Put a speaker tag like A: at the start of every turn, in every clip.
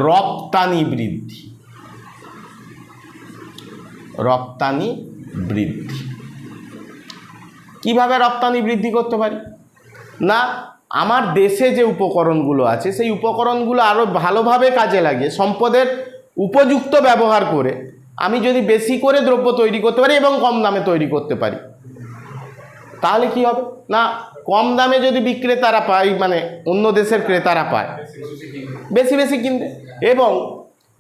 A: রপ্তানি বৃদ্ধি। রপ্তানি বৃদ্ধি কিভাবে রপ্তানি বৃদ্ধি করতে পারি? না, আমার দেশে যে উপকরণগুলো আছে সেই উপকরণগুলো আরও ভালোভাবে কাজে লাগিয়ে সম্পদের উপযুক্ত ব্যবহার করে আমি যদি বেশি করে দ্রব্য তৈরি করতে পারি এবং কম দামে তৈরি করতে পারি, তাহলে কি হবে? না, কম দামে যদি বিক্রেতারা পায়, মানে অন্য দেশের ক্রেতারা পায়, বেশি বেশি কিনবে। এবং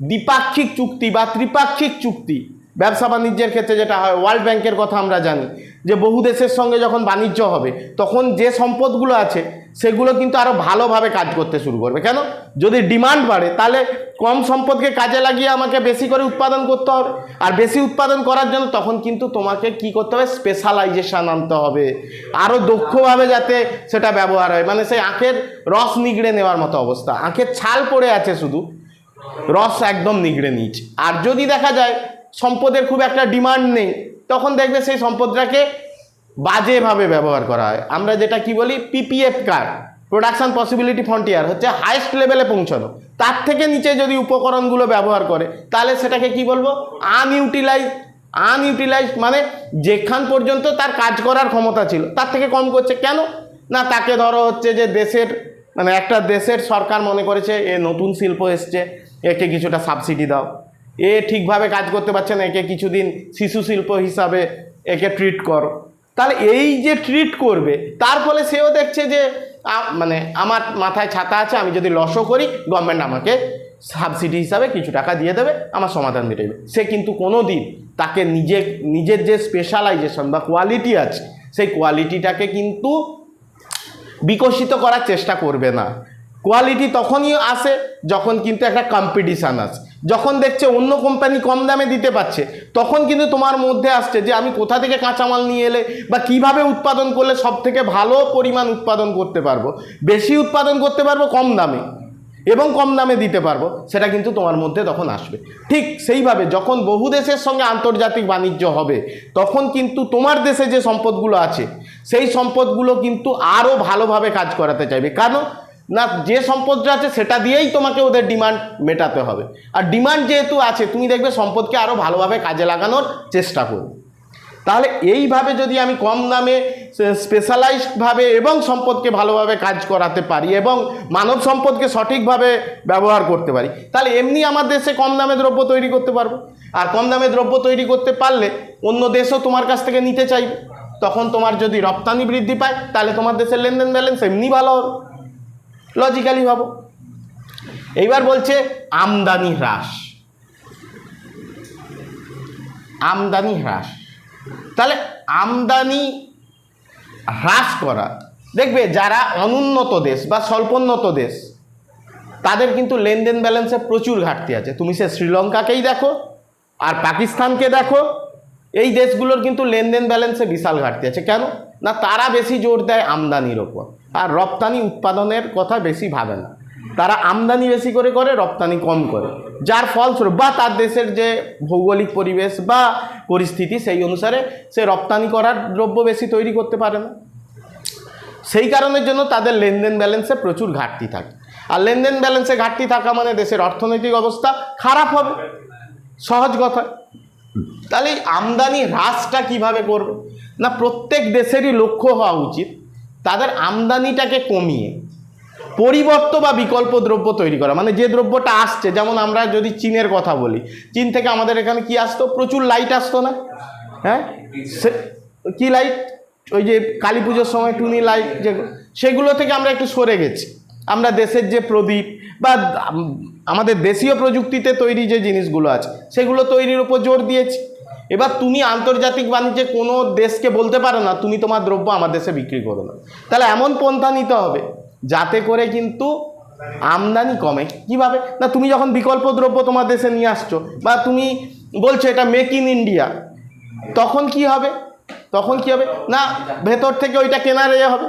A: দ্বিপাক্ষিক চুক্তি বা ত্রিপাক্ষিক চুক্তি ব্যবসা বাণিজ্যের ক্ষেত্রে যেটা হয়, ওয়ার্ল্ড ব্যাংকের কথা আমরা জানি যে বহু দেশের সঙ্গে যখন বাণিজ্য হবে তখন যে সম্পদগুলো আছে সেগুলো কিন্তু আরও ভালোভাবে কাজ করতে শুরু করবে। কেন? যদি ডিমান্ড বাড়ে তাহলে কম সম্পদকে কাজে লাগিয়ে আমাকে বেশি করে উৎপাদন করতে হবে, আর বেশি উৎপাদন করার জন্য তখন কিন্তু তোমাকে কি করতে হবে? স্পেশালাইজেশন আনতে হবে, আরও দক্ষভাবে যাতে সেটা ব্যবহার হয়। মানে সেই আখের রস নিগড়ে নেওয়ার মতো অবস্থা, আখের ছাল পড়ে আছে শুধু, রস একদম নিগড়ে নিচ্ছে। আর যদি দেখা যায় সম্পদের খুব একটা ডিমান্ড নেই, তখন দেখবে সেই সম্পদটাকে বাজেভাবে ব্যবহার করা হয়। আমরা যেটা কি বলি, PPF card, production possibility frontier, হচ্ছে হাইস্ট লেভেলে পৌঁছানো। তার থেকে নিচে যদি উপকরণগুলো ব্যবহার করে তাহলে সেটাকে কি বলবো? আনইউটিলাইজড। মানে যেখান পর্যন্ত তার কাজ করার ক্ষমতা ছিল তার থেকে কম করছে। কেন? না, তাকে ধরো হচ্ছে যে দেশের, মানে একটা দেশের সরকার মনে করেছে এ নতুন শিল্প এসছে, একে কিছুটা সাবসিডি দাও, এ ঠিকভাবে কাজ করতে পারছে না, একে কিছুদিন শিশু শিল্প হিসাবে একে ট্রিট করো। তাহলে এই যে ট্রিট করবে, তার ফলে সেও দেখছে যে মানে আমার মাথায় ছাতা আছে, আমি যদি লসও করি গভর্নমেন্ট আমাকে সাবসিডি হিসাবে কিছু টাকা দিয়ে দেবে, আমার সমাধান দিয়ে দেবে। সে কিন্তু কোনো দিন তাকে নিজের যে স্পেশালাইজেশন বা কোয়ালিটি আছে সেই কোয়ালিটিটাকে কিন্তু বিকশিত করার চেষ্টা করবে না। কোয়ালিটি তখনই আসে যখন কিন্তু একটা কম্পিটিশান আসে, যখন দেখছে অন্য কোম্পানি কম দামে দিতে পারছে, তখন কিন্তু তোমার মধ্যে আসছে যে আমি কোথা থেকে কাঁচামাল নিয়ে এলে বা কিভাবে উৎপাদন করলে সব থেকে ভালো পরিমাণ উৎপাদন করতে পারবো, বেশি উৎপাদন করতে পারবো কম দামে এবং কম দামে দিতে পারবো, সেটা কিন্তু তোমার মধ্যে তখন আসবে। ঠিক সেইভাবে যখন বহু দেশের সঙ্গে আন্তর্জাতিক বাণিজ্য হবে তখন কিন্তু তোমার দেশে যে সম্পদগুলো আছে সেই সম্পদগুলো কিন্তু আরও ভালোভাবে কাজ করাতে চাইবে। কারণ না, যে সম্পদটা আছে সেটা দিয়েই তোমাকে ওদের ডিমান্ড মেটাতে হবে, আর ডিমান্ড যেহেতু আছে তুমি দেখবে সম্পদকে আরও ভালোভাবে কাজে লাগানোর চেষ্টা করবে। তাহলে এইভাবে যদি আমি কম দামে স্পেশালাইজডভাবে এবং সম্পদকে ভালোভাবে কাজ করাতে পারি এবং মানব সম্পদকে সঠিকভাবে ব্যবহার করতে পারি, তাহলে এমনি আমার দেশে কম দামে দ্রব্য তৈরি করতে পারবো। আর কম দামে দ্রব্য তৈরি করতে পারলে অন্য দেশও তোমার কাছ থেকে নিতে চাইবে। তখন তোমার যদি রপ্তানি বৃদ্ধি পায় তাহলে তোমার দেশের লেনদেন ব্যালেন্স এমনি ভালো হবে, লজিক্যালি ভাবো। এইবার বলছে আমদানি হ্রাস। আমদানি হ্রাস, তাহলে আমদানি হ্রাস করা, দেখবে যারা অনুন্নত দেশ বা স্বল্পোন্নত দেশ তাদের কিন্তু লেনদেন ব্যালেন্সে প্রচুর ঘাটতি আছে। তুমি সে শ্রীলঙ্কাকেই দেখো আর পাকিস্তানকে দেখো, এই দেশগুলোর কিন্তু লেনদেন ব্যালেন্সে বিশাল ঘাটতি আছে। কেন? না, তারা বেশি জোর দেয় আমদানির ওপর, আর রপ্তানি উৎপাদনের কথা বেশি ভাবে না। তারা আমদানি বেশি করে রপ্তানি কম করে, যার ফলস্বরূপ বা তার দেশের যে ভৌগোলিক পরিবেশ বা পরিস্থিতি সেই অনুসারে সে রপ্তানি করার দ্রব্য বেশি তৈরি করতে পারে না। সেই কারণের জন্য তাদের লেনদেন ব্যালেন্সে প্রচুর ঘাটতি থাকে, আর লেনদেন ব্যালেন্সে ঘাটতি থাকা মানে দেশের অর্থনৈতিক অবস্থা খারাপ হবে, সহজ কথা। তাহলে আমদানি হ্রাসটা কিভাবে করবে? না, প্রত্যেক দেশেরই লক্ষ্য হওয়া উচিত তাদের আমদানিটাকে কমিয়ে পরিবর্ত বা বিকল্প দ্রব্য তৈরি করা। মানে যে দ্রব্যটা আসছে, যেমন আমরা যদি চীনের কথা বলি, চীন থেকে আমাদের এখানে কি আসতো? প্রচুর লাইট আসতো না? হ্যাঁ, কি লাইট? ওই যে কালী পুজোর সময় টুনি লাইট, যেগুলো, সেগুলো থেকে আমরা একটু সরে গেছি। আমরা দেশের যে প্রদীপ বা আমাদের দেশীয় প্রযুক্তিতে তৈরি যে জিনিসগুলো আছে সেগুলো তৈরির উপর জোর দিয়েছি। এবার তুমি আন্তর্জাতিক বাণিজ্যে কোনো দেশকে বলতে পারো না তুমি তোমার দ্রব্য আমার দেশে বিক্রি করো না। তাহলে এমন পন্থা নিতে হবে যাতে করে কিন্তু আমদানি কমে। কিভাবে? না, তুমি যখন বিকল্প দ্রব্য তোমার দেশে নিয়ে আসছো বা তুমি বলছো এটা মেক ইন ইন্ডিয়া, তখন কি হবে? না, ভেতর থেকে ওইটা কেনার হবে,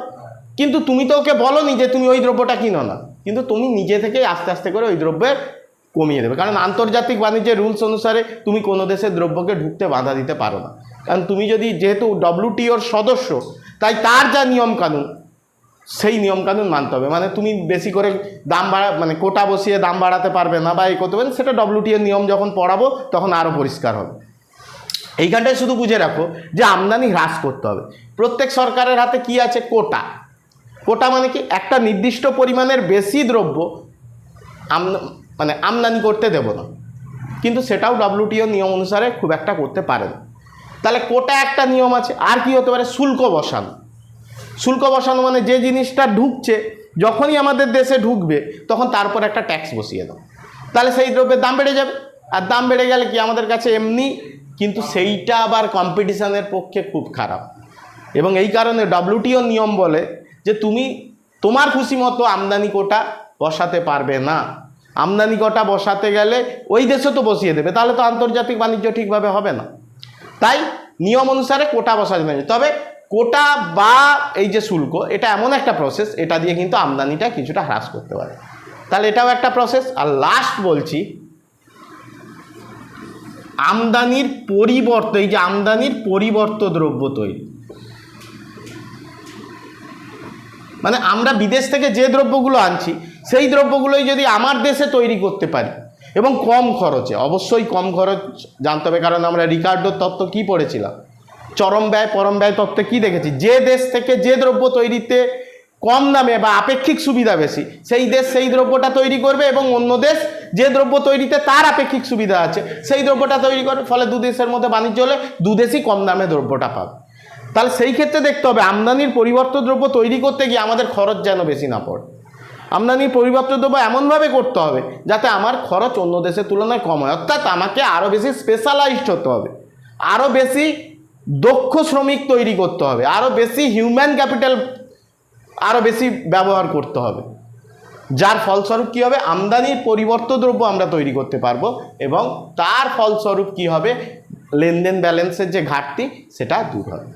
A: কিন্তু তুমি তো ওকে বলোনি যে তুমি ওই দ্রব্যটা কিনো না, কিন্তু তুমি নিজে থেকেই আস্তে আস্তে করে ওই দ্রব্যের কমিয়ে দেবে। কারণ আন্তর্জাতিক বাণিজ্যের রুলস অনুসারে তুমি কোনো দেশের দ্রব্যকে ঢুকতে বাধা দিতে পারো না। কারণ তুমি যদি, যেহেতু WTOর সদস্য, তাই তার যা নিয়মকানুন সেই নিয়মকানুন মানতে হবে। মানে তুমি বেশি করে দাম মানে কোটা বসিয়ে দাম বাড়াতে পারবে না বা এই করতে পারবে, সেটা WTO নিয়ম যখন পড়াবো তখন আরও পরিষ্কার হবে। এইখানটায় শুধু বুঝে রাখো যে আমদানি হ্রাস করতে হবে। প্রত্যেক সরকারের হাতে কি আছে? কোটা। কোটা মানে কি? একটা নির্দিষ্ট পরিমাণের বেশি দ্রব্য মানে আমদানি করতে দেব না, কিন্তু সেটাও WTO নিয়ম অনুসারে খুব একটা করতে পারে না। তাহলে কোটা একটা নিয়ম আছে। আর কি হতে পারে? শুল্ক বসানো। শুল্ক বসানো মানে যে জিনিসটা ঢুকছে, যখনই আমাদের দেশে ঢুকবে তখন তারপর একটা ট্যাক্স বসিয়ে দাও, তাহলে সেই দ্রব্যের দাম বেড়ে যাবে। আর দাম বেড়ে গেলে কি আমাদের কাছে এমনি, কিন্তু সেইটা আবার কম্পিটিশনের পক্ষে খুব খারাপ। এবং এই কারণে WTO নিয়ম বলে যে তুমি তোমার খুশি মতো আমদানি কোটা বসাতে পারবে না। আমদানি কোটা বসাতে গেলে ওই দেশে তো বসিয়ে দেবে, তাহলে তো আন্তর্জাতিক বাণিজ্য ঠিকভাবে হবে না। তাই নিয়ম অনুসারে কোটা বসাতে পারে। তবে কোটা বা এই যে শুল্ক, এটা এমন একটা প্রসেস, এটা দিয়ে কিন্তু আমদানিটা কিছুটা হ্রাস করতে পারে। তাহলে এটাও একটা প্রসেস। আর লাস্ট বলছি, আমদানির পরিবর্তে, এই যে আমদানির পরিবর্ত দ্রব্য তৈরি, মানে আমরা বিদেশ থেকে যে দ্রব্যগুলো আনছি সেই দ্রব্যগুলোই যদি আমার দেশে তৈরি করতে পারি এবং কম খরচে, অবশ্যই কম খরচ জানতে হবে, কারণ আমরা রিকার্ডোর তত্ত্ব কি পড়েছিলাম, চরম ব্যয় পরম ব্যয় তত্ত্বে কি দেখেছি, যে দেশ থেকে যে দ্রব্য তৈরিতে কম দামে বা আপেক্ষিক সুবিধা বেশি, সেই দেশ সেই দ্রব্যটা তৈরি করবে এবং অন্য দেশ যে দ্রব্য তৈরিতে তার আপেক্ষিক সুবিধা আছে সেই দ্রব্যটা তৈরি করবে। ফলে দু দেশের মধ্যে বাণিজ্য হলে দু দেশই কম দামে দ্রব্যটা পাবে। তাহলে সেই ক্ষেত্রে দেখতে হবে আমদানির পরিবর্ত দ্রব্য তৈরি করতে গিয়ে আমাদের খরচ যেন বেশি না পড়ে। আমদানির পরিবর্ত দ্রব্য এমনভাবে করতে হবে যাতে আমার খরচ অন্য দেশের তুলনায় কম হয়, অর্থাৎ আমাকে আরও বেশি স্পেশালাইজড হতে হবে, আরও বেশি দক্ষ শ্রমিক তৈরি করতে হবে, আরও বেশি হিউম্যান ক্যাপিটাল আরও বেশি ব্যবহার করতে হবে, যার ফলস্বরূপ কী হবে? আমদানির পরিবর্ত দ্রব্য আমরা তৈরি করতে পারবো এবং তার ফলস্বরূপ কী হবে? লেনদেন ব্যালেন্সের যে ঘাটতি সেটা দূর হবে।